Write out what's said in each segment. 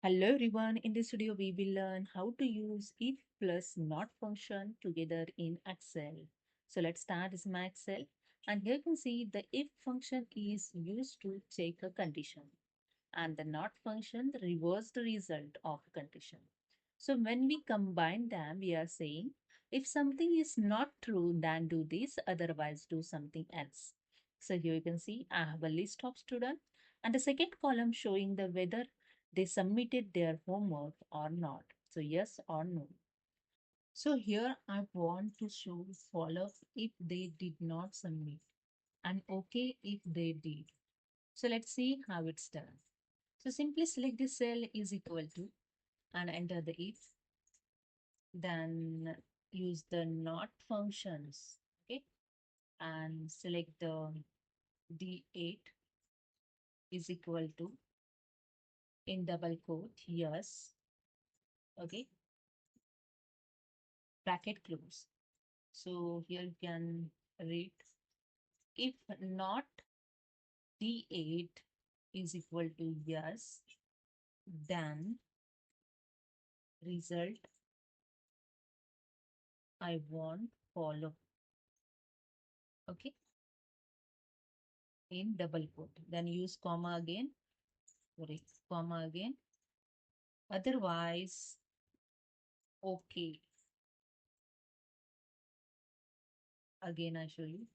Hello everyone, in this video we will learn how to use if plus not function together in Excel. So let's start this my Excel, and here you can see the if function is used to check a condition and the not function reverse the result of a condition. So when we combine them we are saying if something is not true then do this, otherwise do something else. So here you can see I have a list of students and the second column showing the whether they submitted their homework or not. So yes or no. So here I want to show follow if they did not submit and okay if they did. So let's see how it's done. So simply select the cell is equal to and enter the if, then use the not functions, okay, and select the D8 is equal to in double quote yes, okay, bracket close. So here you can read if not D8 is equal to yes, then result I want follow, okay, in double quote. Then use comma again, sorry, comma again. Otherwise, okay. Again, I show you.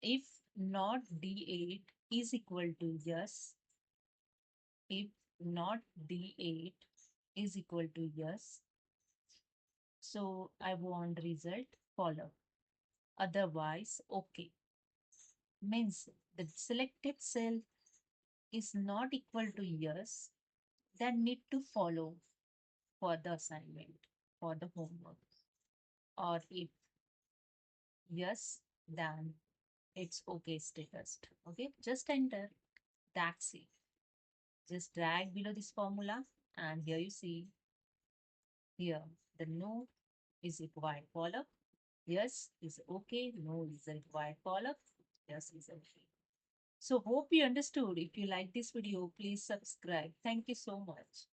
If not D8 is equal to yes, if not D8 is equal to yes, so I want result follow. Otherwise, okay. Means the selected cell is not equal to yes, then need to follow for the assignment, for the homework. Or if yes, then it's okay status. Okay, just enter. That's it. Just drag below this formula, and here you see here the no is required follow. Yes is okay. No is required follow. Yes is okay. So hope you understood. If you like this video, please subscribe. Thank you so much.